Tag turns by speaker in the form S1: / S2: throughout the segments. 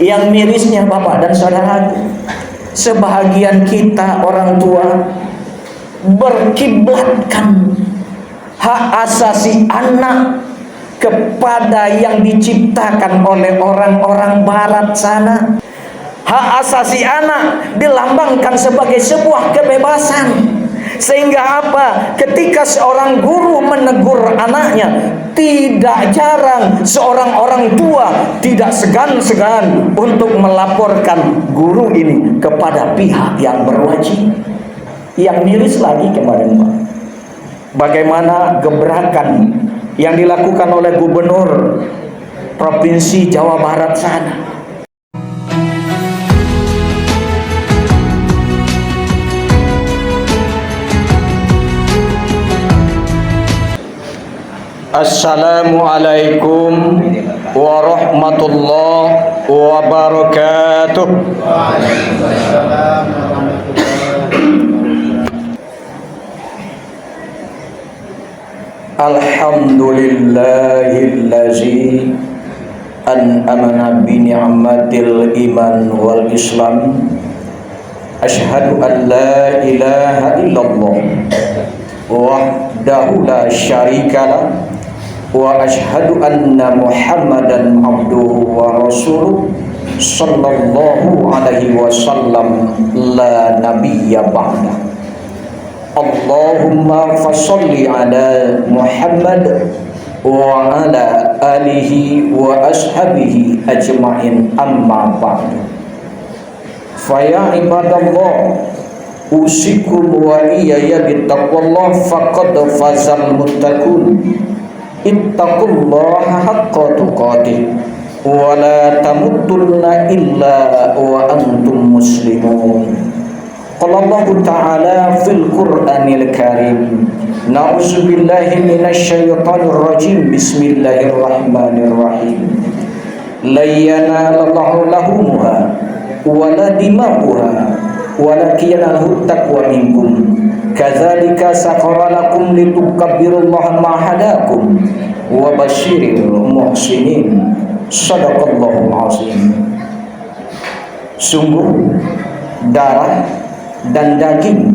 S1: Yang mirisnya Bapak dan Saudara, sebahagian kita orang tua berkiblatkan hak asasi anak kepada yang diciptakan oleh orang-orang barat sana. Hak asasi anak dilambangkan sebagai sebuah kebebasan. Sehingga apa? Ketika seorang guru menegur anaknya, tidak jarang seorang orang tua tidak segan-segan untuk melaporkan guru ini kepada pihak yang berwajib. Yang miris lagi kemarin Pak, bagaimana gebrakan yang dilakukan oleh gubernur Provinsi Jawa Barat sana. Assalamualaikum warahmatullahi wabarakatuh. Alhamdulillahillazi an'amana bi ni'matil iman wal islam. Asyhadu an la ilaha illallah wahdahu la syarikalah wa asyhadu anna Muhammadan abduhu wa rasuluh sallallahu alaihi wasallam la nabiyya ba'da. Allahumma fasholli ala Muhammad wa ala alihi wa ashabihi ajma'in, amma ba'du. Faya ibadallah, usikum wa iyaya bittaqwallah faqad fazal muttaqun. Ittaqullaha haqqa tuqatih wa la tamutunna illa wa antum muslimun. Qala Allah Ta'ala fil Qur'anil Karim, na'udzubillahi minasyaitonir rajim. Bismillahirrahmanirrahim. La yanalallahu lahumuha wa la dima'uha walakin yanaluhu taqwa minkum. Kadzalika sakhara lakum litukabbirullaha ma hadakum wa basyiril muhsinin. Shadaqallahul azim. Sungguh darah dan daging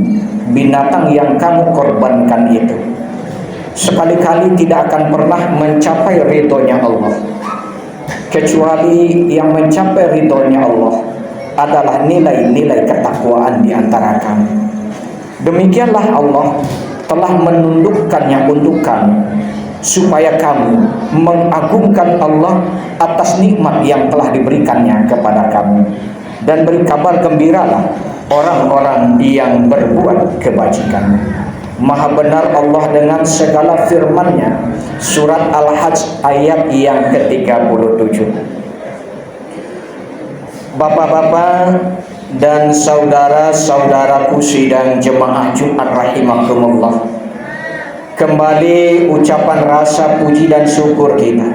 S1: binatang yang kamu korbankan itu sekali-kali tidak akan pernah mencapai ridhonya Allah, kecuali yang mencapai ridhonya Allah adalah nilai-nilai ketakwaan di antara kamu. Demikianlah Allah telah menundukkannya untuk kamu, supaya kamu mengagungkan Allah atas nikmat yang telah diberikannya kepada kamu, dan beri kabar gembiralah orang-orang yang berbuat kebajikan. Maha benar Allah dengan segala firman-Nya. Surat Al-Hajj ayat yang ke-37. Bapak-bapak dan saudara-saudaraku sidang jemaah Jumat rahimakumullah, kembali ucapan rasa puji dan syukur kita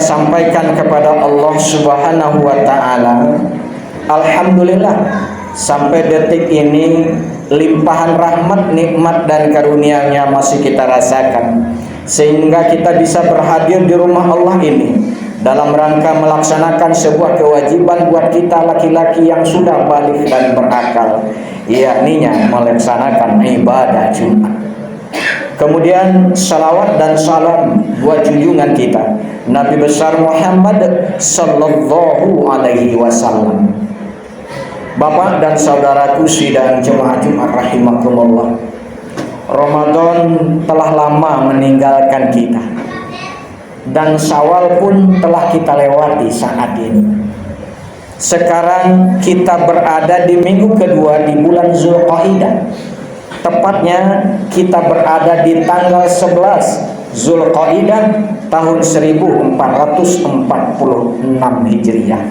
S1: sampaikan kepada Allah Subhanahu wa Ta'ala. Alhamdulillah, sampai detik ini limpahan rahmat, nikmat dan karunia-Nya masih kita rasakan, sehingga kita bisa berhadir di rumah Allah ini dalam rangka melaksanakan sebuah kewajiban buat kita laki-laki yang sudah balik dan berakal, yakni melaksanakan ibadah Jumat. Kemudian salawat dan salam buat junjungan kita Nabi besar Muhammad sallallahu alaihi wasallam. Bapak dan saudaraku sidang jemaah Jumat rahimakumullah, Ramadan telah lama meninggalkan kita, dan Syawal pun telah kita lewati saat ini. Sekarang kita berada di minggu kedua di bulan Zulqaidah. Tepatnya kita berada di tanggal 11 Zulqaidah tahun 1446 Hijriah.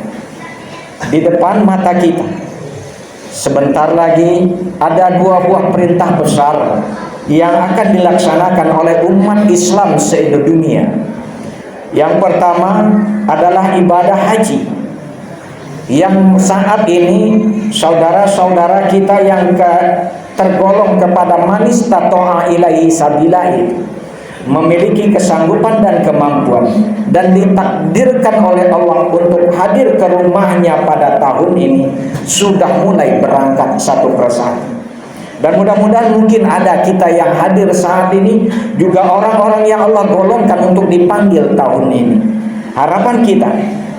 S1: Di depan mata kita sebentar lagi ada dua buah perintah besar yang akan dilaksanakan oleh umat Islam se-dunia. Yang pertama adalah ibadah haji, yang saat ini saudara-saudara kita yang tergolong kepada manis tato'a ilaihi sabilah, memiliki kesanggupan dan kemampuan dan ditakdirkan oleh Allah untuk hadir ke rumahnya pada tahun ini, sudah mulai berangkat satu persatu. Dan mudah-mudahan mungkin ada kita yang hadir saat ini juga orang-orang yang Allah golongkan untuk dipanggil tahun ini. Harapan kita,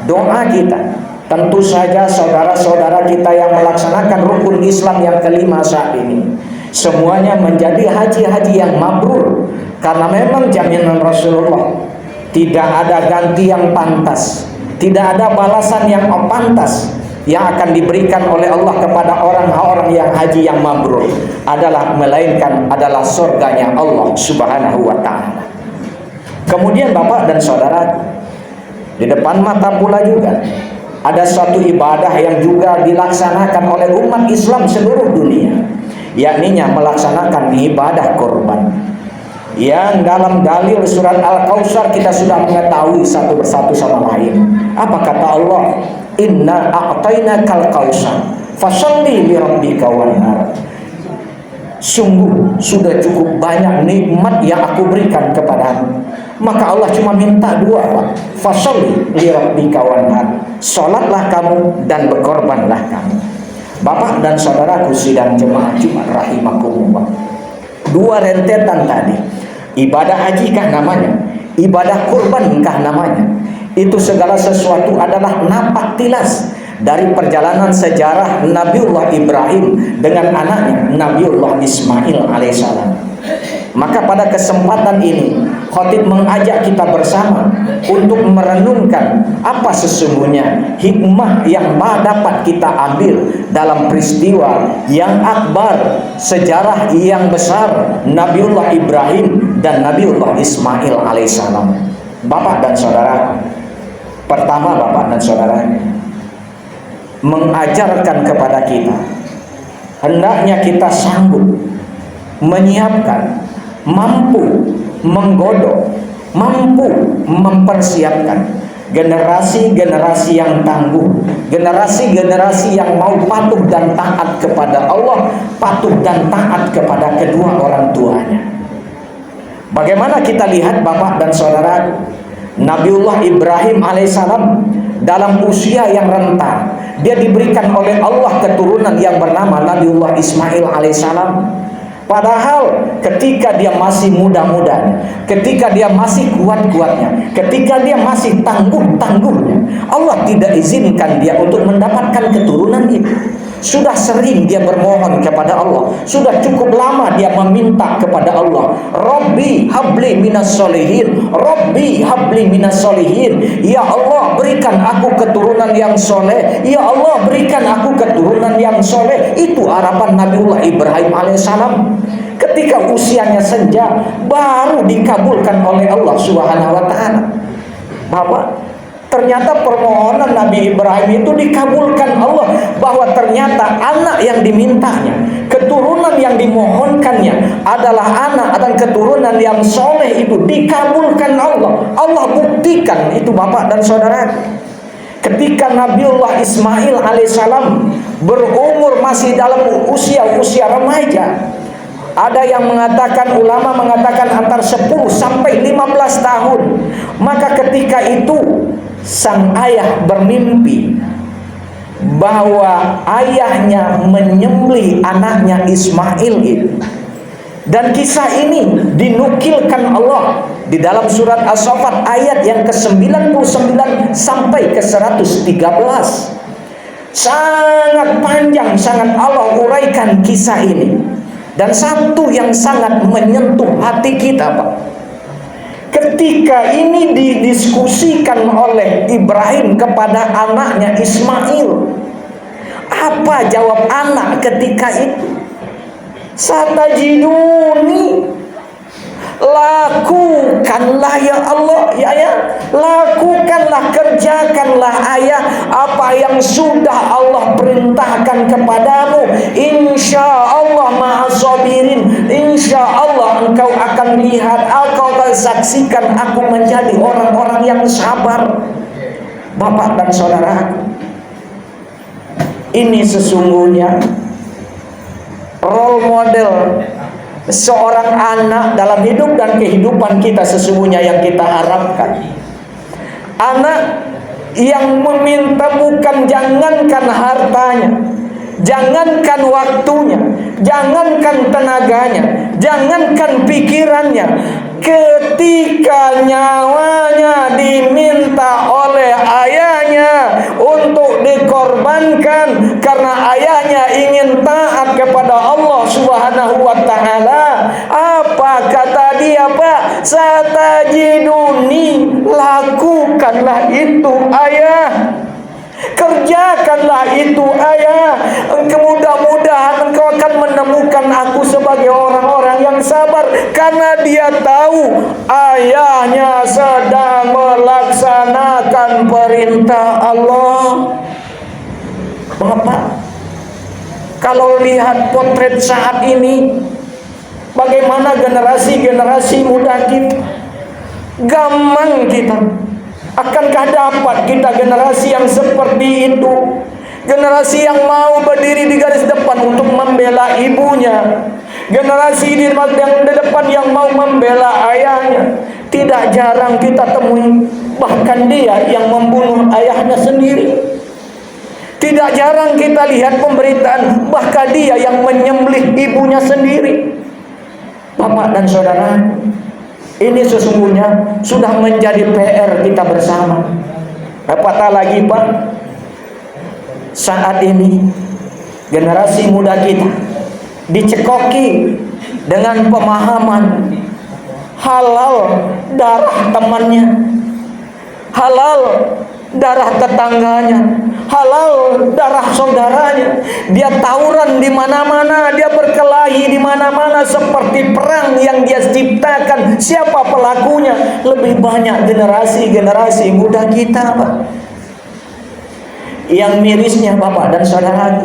S1: doa kita, tentu saja saudara-saudara kita yang melaksanakan rukun Islam yang kelima saat ini, semuanya menjadi haji-haji yang mabrur. Karena memang jaminan Rasulullah, tidak ada ganti yang pantas, tidak ada balasan yang pantas yang akan diberikan oleh Allah kepada orang-orang yang haji yang mabrur, melainkan adalah surganya Allah Subhanahu wa ta'ala. Kemudian Bapak dan Saudara, di depan mata pula juga ada suatu ibadah yang juga dilaksanakan oleh umat Islam seluruh dunia, yakninya melaksanakan ibadah kurban. Yang dalam dalil surat Al-Kautsar kita sudah mengetahui satu persatu sama lain. Apa kata Allah? Inna a'tainakal kautsar fasholli li rabbika wanhar. Sungguh sudah cukup banyak nikmat yang aku berikan kepadamu. Maka Allah cuma minta dua, Pak. Fasholli li rabbika wanhar. Salatlah kamu dan berkorbanlah kamu. Bapak dan saudaraku sidang jemaah Jumat rahimakumullah. Dua rentetan tadi, ibadah haji kah namanya, ibadah kurban kah namanya, itu segala sesuatu adalah napak tilas dari perjalanan sejarah Nabiullah Ibrahim dengan anaknya Nabiullah Ismail alaihissalam. Maka pada kesempatan ini khatib mengajak kita bersama untuk merenungkan apa sesungguhnya hikmah yang dapat kita ambil dalam peristiwa yang akbar, sejarah yang besar Nabiullah Ibrahim dan Nabiullah Ismail alaihissalam. Bapak dan saudara, pertama Bapak dan saudara mengajarkan kepada kita, hendaknya kita sanggup menyiapkan, mampu menggodok, mampu mempersiapkan generasi-generasi yang tangguh, generasi-generasi yang mau patuh dan taat kepada Allah, patuh dan taat kepada kedua orang tuanya. Bagaimana kita lihat Bapak dan saudara, Nabiullah Ibrahim alaihissalam dalam usia yang renta, dia diberikan oleh Allah keturunan yang bernama Nabiullah Ismail alaihissalam. Padahal ketika dia masih muda-mudanya, ketika dia masih kuat-kuatnya, ketika dia masih tangguh-tangguhnya, Allah tidak izinkan dia untuk mendapatkan keturunan itu. Sudah sering dia bermohon kepada Allah, sudah cukup lama dia meminta kepada Allah, Rabbi habli minas solihin, Rabbi habli minas solihin. Ya Allah, berikan aku keturunan yang soleh, ya Allah, berikan aku keturunan yang soleh. Itu harapan Nabiullah Ibrahim alaihissalam. Ketika usianya senja, baru dikabulkan oleh Allah Subhanahu wa ta'ala. Bapak, ternyata permohonan Nabi Ibrahim itu dikabulkan Allah, bahwa ternyata anak yang dimintanya, keturunan yang dimohonkannya adalah anak dan keturunan yang soleh, itu dikabulkan Allah. Allah buktikan itu Bapak dan saudara. Ketika Nabiullah Ismail alaihissalam berumur masih dalam usia remaja, ada yang mengatakan, ulama mengatakan antara 10 sampai 15 tahun. Maka ketika itu sang ayah bermimpi bahwa ayahnya menyembelih anaknya Ismail itu. Dan kisah ini dinukilkan Allah di dalam surat As-Saffat ayat yang ke-99 sampai ke-113. Sangat panjang, sangat Allah uraikan kisah ini. Dan satu yang sangat menyentuh hati kita, Pak, ketika ini didiskusikan oleh Ibrahim kepada anaknya Ismail, apa jawab anak ketika itu? Satajiduni, lakukanlah ya Allah, ya lakukanlah, kerjakanlah ayah apa yang sudah Allah perintahkan kepadamu. Insya Allah ma'asabirin, insya Allah engkau akan lihat, engkau akan saksikan aku menjadi orang-orang yang sabar. Bapak dan saudara, ini sesungguhnya role model seorang anak dalam hidup dan kehidupan kita sesungguhnya yang kita harapkan. Anak yang meminta bukan jangankan hartanya, jangankan waktunya, jangankan tenaganya, jangankan pikirannya, ketika nyawanya diminta oleh ayahnya untuk dikorbankan karena ayahnya ingin taat kepada Allah Subhanahu wa taala, apa kata dia, Pak? Satajiduni, lakukanlah itu ayah, kerjakanlah itu ayah. Mudah-mudahan engkau akan menemukan aku sebagai orang-orang yang sabar, karena dia tahu ayahnya sedang melaksanakan perintah Allah. Bapak, kalau lihat potret saat ini, bagaimana generasi-generasi muda kita, gampang kita. Akankah dapat kita generasi yang seperti itu? Generasi yang mau berdiri di garis depan untuk membela ibunya, generasi di depan yang mau membela ayahnya. Tidak jarang kita temui bahkan dia yang membunuh ayahnya sendiri. Tidak jarang kita lihat pemberitaan bahkan dia yang menyembelih ibunya sendiri. Bapak dan saudara, ini sesungguhnya sudah menjadi PR kita bersama. Apatah lagi, Pak, saat ini generasi muda kita dicekoki dengan pemahaman halal darah temannya, halal darah tetangganya, halal darah saudaranya. Dia tawuran di mana-mana, dia berkelahi di mana-mana seperti perang yang dia ciptakan. Siapa pelakunya? Lebih banyak generasi muda kita, Pak. Yang mirisnya, Bapak dan saudara,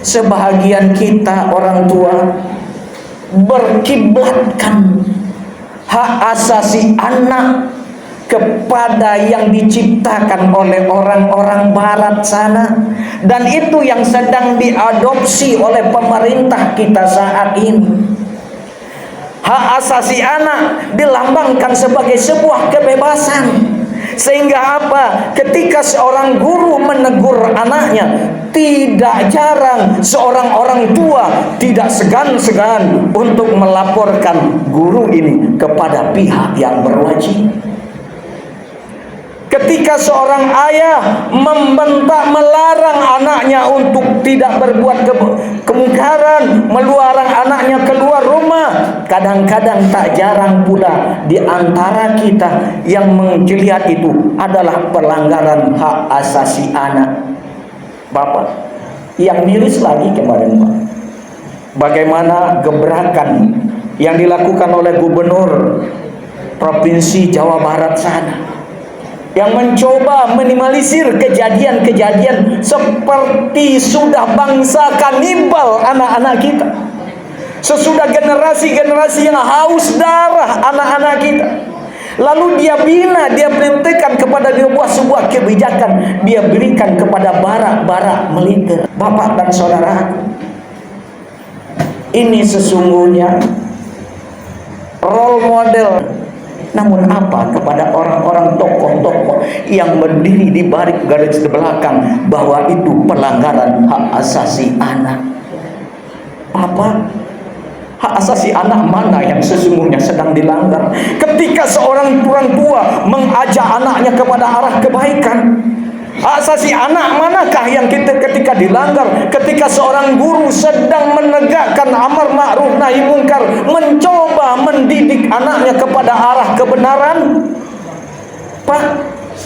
S1: sebahagian kita orang tua berkiblatkan hak asasi anak kepada yang diciptakan oleh orang-orang barat sana, dan itu yang sedang diadopsi oleh pemerintah kita saat ini. Hak asasi anak dilambangkan sebagai sebuah kebebasan, sehingga apa? Ketika seorang guru menegur anaknya, tidak jarang seorang orang tua tidak segan-segan untuk melaporkan guru ini kepada pihak yang berwajib. Ketika seorang ayah membentak, melarang anaknya untuk tidak berbuat kemungkaran, melarang anaknya keluar rumah, kadang-kadang tak jarang pula di antara kita yang melihat itu adalah pelanggaran hak asasi anak. Bapak, yang miris lagi kemarin, Pak, bagaimana gebrakan yang dilakukan oleh Gubernur Provinsi Jawa Barat sana, yang mencoba minimalisir kejadian-kejadian seperti sudah bangsa kanibal anak-anak kita. Sesudah generasi-generasi yang haus darah anak-anak kita, lalu dia bina, dia perintahkan kepada dia buat sebuah kebijakan, dia berikan kepada barak-barak militer. Bapak dan saudara, ini sesungguhnya role model. Namun apa kepada orang-orang tokoh-tokoh yang berdiri di balik garis belakang bahwa itu pelanggaran hak asasi anak? Apa? Hak asasi anak mana yang sesungguhnya sedang dilanggar? Ketika seorang orang tua mengajak anaknya kepada arah kebaikan, hak asasi anak manakah yang ketika dilanggar? Ketika seorang guru sedang menegakkan amar ma'ruf nahi munkar, mencoba mendidik anaknya kepada arah kebenaran. Pak,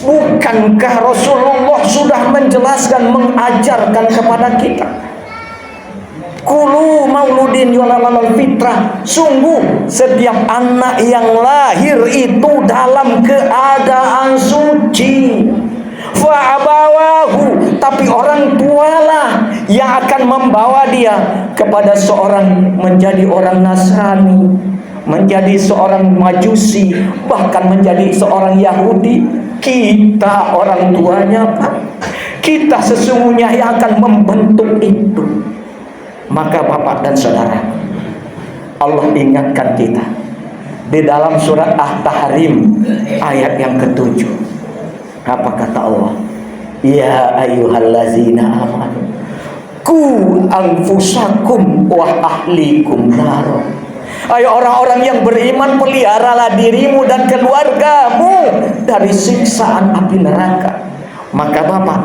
S1: bukankah Rasulullah sudah menjelaskan, mengajarkan kepada kita? Kulu mauludin yulalal fitrah. Sungguh setiap anak yang lahir itu dalam keadaan suci. Fa'abawahu, tapi orang tualah yang akan membawa dia kepada seorang menjadi orang Nasrani, menjadi seorang Majusi, bahkan menjadi seorang Yahudi. Kita orang tuanya, Pak. Kita sesungguhnya yang akan membentuk itu. Maka Bapak dan Saudara, Allah ingatkan kita di dalam surat At-Tahrim ayat yang ke-7. Apa kata Allah? Ya ayyuhallazina amanu qu anfusakum wa ahlikum nar. Ayo orang-orang yang beriman, peliharalah dirimu dan keluargamu dari siksaan api neraka. Maka Bapak,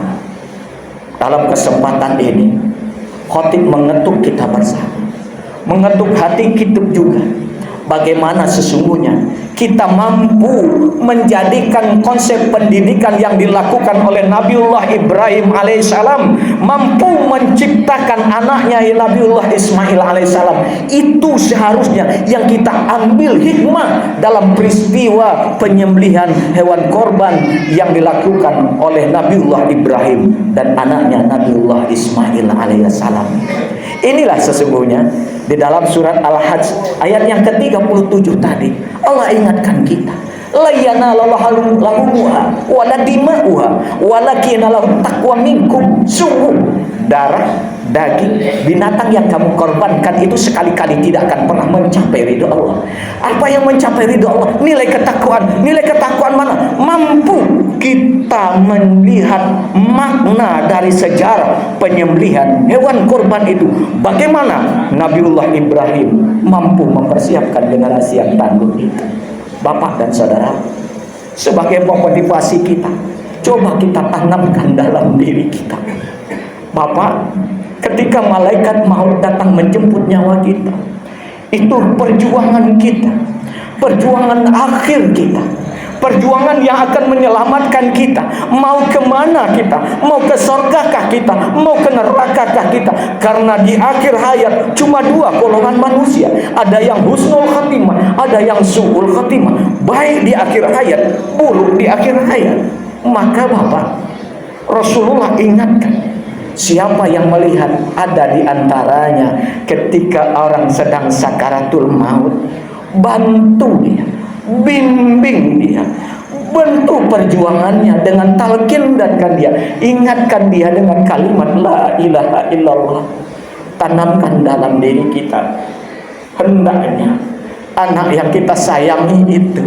S1: dalam kesempatan ini khotib mengetuk kita bersama, mengetuk hati kita juga, bagaimana sesungguhnya kita mampu menjadikan konsep pendidikan yang dilakukan oleh Nabiullah Ibrahim alaihissalam, mampu menciptakan anaknya Nabiullah Ismail alaihissalam. Itu seharusnya yang kita ambil hikmah dalam peristiwa penyembelihan hewan korban yang dilakukan oleh Nabiullah Ibrahim dan anaknya Nabiullah Ismail alaihissalam. Inilah sesungguhnya di dalam surat Al-Hajj ayat yang ke-37 tadi Allah ingatkan kita, la yanalallahu lahumuha wala dima'uha walakinallahu taqwa minkum. Sungguh darah, daging, binatang yang kamu korbankan itu sekali-kali tidak akan pernah mencapai ridho Allah. Apa yang mencapai ridho Allah? Nilai ketakwaan. Nilai ketakwaan mana? Mampu kita melihat makna dari sejarah penyembelihan hewan korban itu. Bagaimana Nabiullah Ibrahim mampu mempersiapkan generasi yang tangguh itu. Bapak dan saudara, sebagai motivasi kita, coba kita tanamkan dalam diri kita. Bapak, ketika malaikat maut datang menjemput nyawa kita, itu perjuangan kita, perjuangan akhir kita, perjuangan yang akan menyelamatkan kita. Mau kemana kita? Mau ke surgakah kita? Mau ke nerakakah kita? Karena di akhir hayat cuma dua golongan manusia, ada yang husnul khatimah, ada yang su'ul khatimah. Baik di akhir hayat, buruk di akhir hayat. Maka Bapak, Rasulullah ingatkan, siapa yang melihat ada di antaranya ketika orang sedang sakaratul maut, bantu dia, bimbing dia, bantu perjuangannya dengan talkinkan dia, ingatkan dia dengan kalimat la ilaha illallah. Tanamkan dalam diri kita, hendaknya anak yang kita sayangi itu,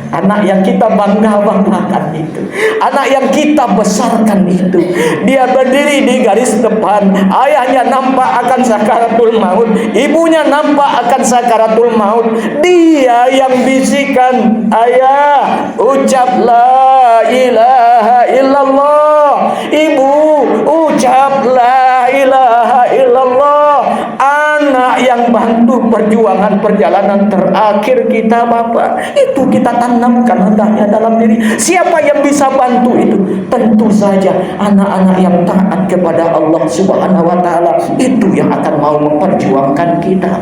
S1: anak yang kita bangga-banggakan itu, anak yang kita besarkan itu, dia berdiri di garis depan, ayahnya nampak akan sakaratul maut, ibunya nampak akan sakaratul maut, dia yang bisikan, ayah ucap la ilaha illallah, ibu ucap la ilaha illallah. Anak yang bantu perjuangan perjalanan terakhir kita Bapak, itu kita tanamkan hendaknya dalam diri. Siapa yang bisa bantu itu? Tentu saja anak-anak yang taat kepada Allah Subhanahu wa taala, itu yang akan mau memperjuangkan kita.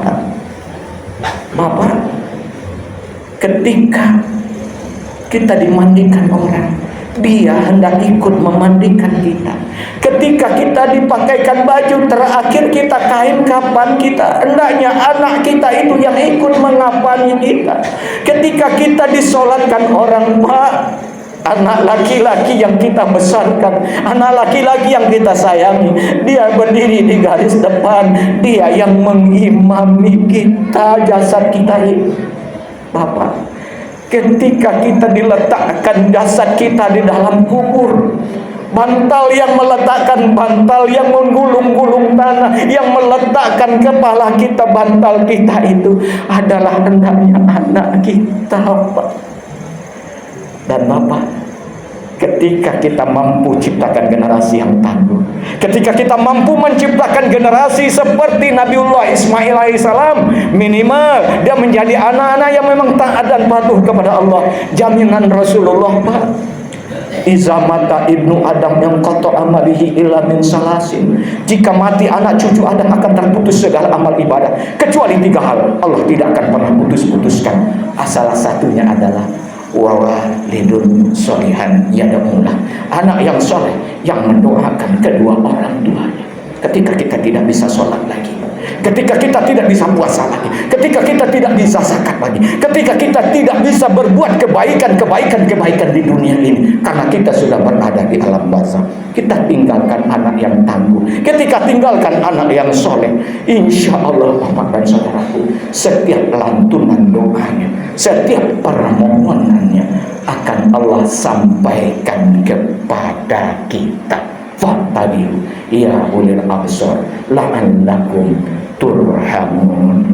S1: Bapak, ketika kita dimandikan orang, dia hendak ikut memandikan kita. Ketika kita dipakaikan baju terakhir kita, kain kapan kita, hendaknya anak kita itu yang ikut mengapani kita. Ketika kita disolatkan orang, Pak, anak laki-laki yang kita besarkan, anak laki-laki yang kita sayangi, dia berdiri di garis depan, dia yang mengimami kita, jasad kita ini. Bapak, ketika kita diletakkan jasad kita di dalam kubur, bantal yang meletakkan, bantal yang menggulung-gulung tanah, yang meletakkan kepala kita, bantal kita itu adalah hendaknya anak kita, Bapak. Dan Bapak, ketika kita mampu ciptakan generasi yang tangguh, ketika kita mampu menciptakan generasi seperti Nabiullah Ismail alaihissalam, minimal dia menjadi anak-anak yang memang taat dan patuh kepada Allah. Jaminan Rasulullah, Pak, iza mata ibnu Adam yang qata amalihi illa min salasin. Jika mati anak cucu Adam akan terputus segala amal ibadah kecuali 3 hal. Allah tidak akan pernah putus-putuskan. Salah satunya adalah wawalidun solihan yad'ulah, anak yang soleh yang mendoakan kedua orang tuanya ketika kita tidak bisa sholat lagi. ketika kita tidak bisa puasa lagi, ketika kita tidak bisa zakat lagi, ketika kita tidak bisa berbuat kebaikan di dunia ini, karena kita sudah berada di alam barzakh. Kita tinggalkan anak yang tangguh, ketika tinggalkan anak yang soleh, insya Allah Bapak dan saudaraku, setiap lantunan doanya, setiap permohonannya akan Allah sampaikan kepada kita. Fattabi'u ya ulil absar la'allakum turhamun.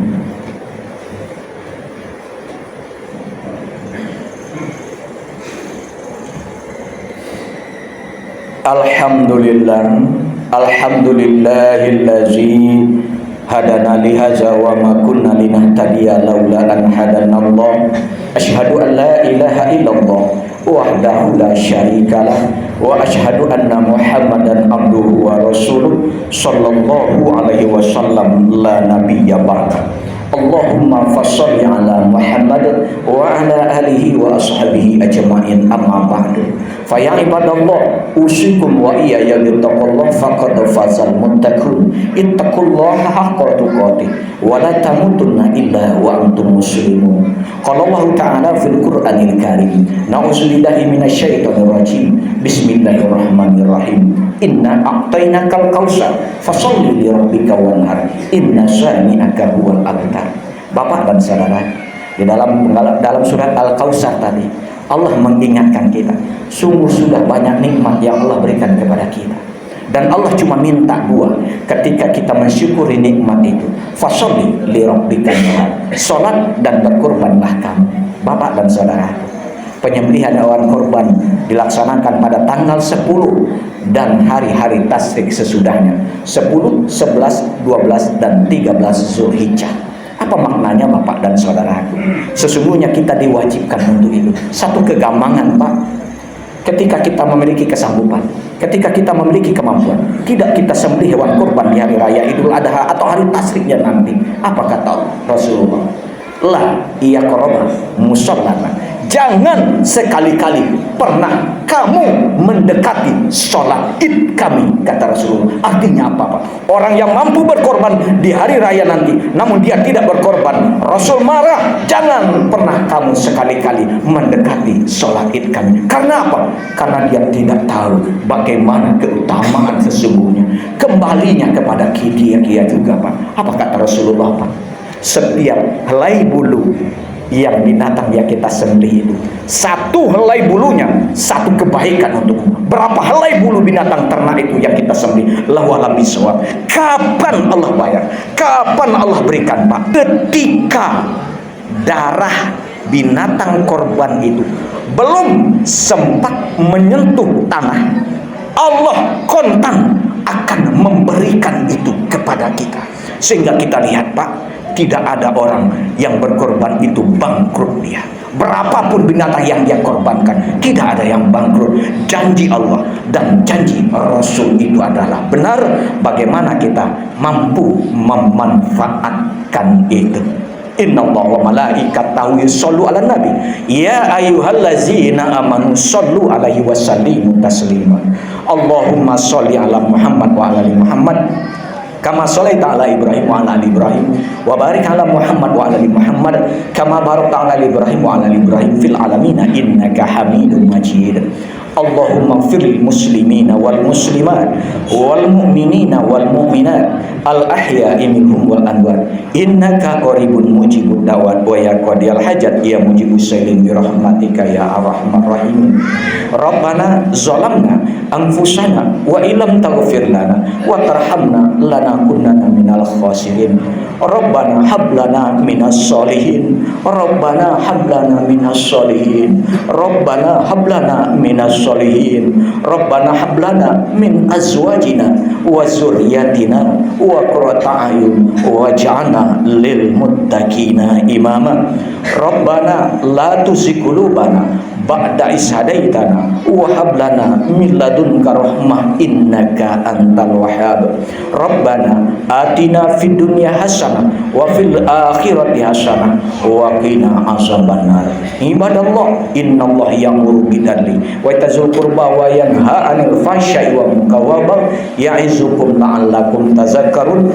S1: Alhamdulillahillazi hadana lihaza wa ma kunna linahtadiya laula an hadanallah. Asyhadu an la ilaha illallah wahdahu la syarikalah wa asyhadu anna Muhammadan abduhu wa rasuluh sallallahu alaihi wasallam la nabiyya ba'da. Allahumma fassalli ala Muhammad wa ala alihi wa ashabihi ajma'in, amma ba'du. Fa ya ibadallah, usikum wa iyaya bittaqullah faqad fazal muttaqun. Ittaqullaha haqqa tuqatih wa la tamutunna illa wa antum muslimun. Qala Allah ta'ala fil Qur'anil Karim, na'udzubillahi minasyaitonir rajim. Bismillahirrahmanirrahim. Inna a'tainakal kautsar fasholli li rabbika wanhar. Inna syani'aka huwal abtar. Bapak dan saudara, di dalam surat Al-Kautsar tadi Allah mengingatkan kita, sungguh sudah banyak nikmat yang Allah berikan kepada kita, dan Allah cuma minta dua ketika kita mensyukuri nikmat itu. Fasholli li rabbika wanhar, salat dan berkurbanlah kamu. Bapak dan saudara, penyembelihan hewan kurban dilaksanakan pada tanggal 10 dan hari-hari tasyrik sesudahnya, 10, 11, 12 dan 13 Zulhijjah. Apa maknanya Bapak dan saudaraku? Sesungguhnya kita diwajibkan untuk itu. Satu kegampangan Pak, ketika kita memiliki kesanggupan, ketika kita memiliki kemampuan, tidak kita sembelih hewan kurban di hari raya Idul Adha atau hari tasriknya nanti. Apa kata Rasulullah? La iya korobah musallana, jangan sekali-kali pernah kamu mendekati sholat id kami, kata Rasulullah. Artinya apa Pak? Orang yang mampu berkorban di hari raya nanti namun dia tidak berkorban, Rasul marah. Jangan pernah kamu sekali-kali mendekati sholat id kami. Karena apa? Karena dia tidak tahu bagaimana keutamaan sesungguhnya, kembalinya kepada dia juga Pak. Apa kata Rasulullah Pak? Setiap helai bulu yang binatang yang kita sembelih itu, satu helai bulunya satu kebaikan untukmu. Berapa helai bulu binatang ternak itu yang kita sembelih, lawalam bisawab. Kapan Allah bayar? Kapan Allah berikan Pak? Ketika darah binatang korban itu belum sempat menyentuh tanah, Allah kontan akan memberikan itu kepada kita. Sehingga kita lihat Pak, tidak ada orang yang berkorban itu bangkrut dia. Berapapun binatang yang dia korbankan, tidak ada yang bangkrut. Janji Allah dan janji Rasul itu adalah benar. Bagaimana kita mampu memanfaatkan itu? Innallaha wa malaikatahu yushollu 'alan nabi ya ayyuhallazina amanu shollu 'alaihi wa sallimu taslima. Allahumma sholli 'ala Muhammad wa 'ala ali Muhammad kama sholaita ala Ibrahim wa ala ali Ibrahim wa barik ala Muhammad wa ala ali Muhammad kama barakta ala Ibrahim wa ala ali Ibrahim fil alamin innaka Hamidum Majid. Allahumma ighfirlil muslimina wal muslimat wal mu'minina wal mu'minat al ahya'i minhum wal amwat innaka qaribun mujibud da'wat wa ya qadiyal hajat ya mujibus sailin bi rahmatika ya arhamar rahimin. Rabbana zalamna anfusana wa illam taghfir lana wa tarhamna lanakunanna minal khasirin. Rabbana hab lana minas solihin. Rabbana hab lana minas solihin. Rabbana hab lana minas solihin. Rabbana hab lana min azwajina wa zurriyatina wa qurrata a'yun waj'alna lil muttaqina imama. Rabbana la tuzigh qulubana ba'da is hadaitana wa hab lana min ladunka rahmah innaka antal wahhab. Rabbana atina fid dunya hasanah wa fil akhirati hasanah wa qina azabannar. Ibadallah, innallaha ya'muru bil-'adli wa itazil qurba wa yanha 'anil fahsya'i wal munkari wa ya'izukum la'allakum tadhakkarun.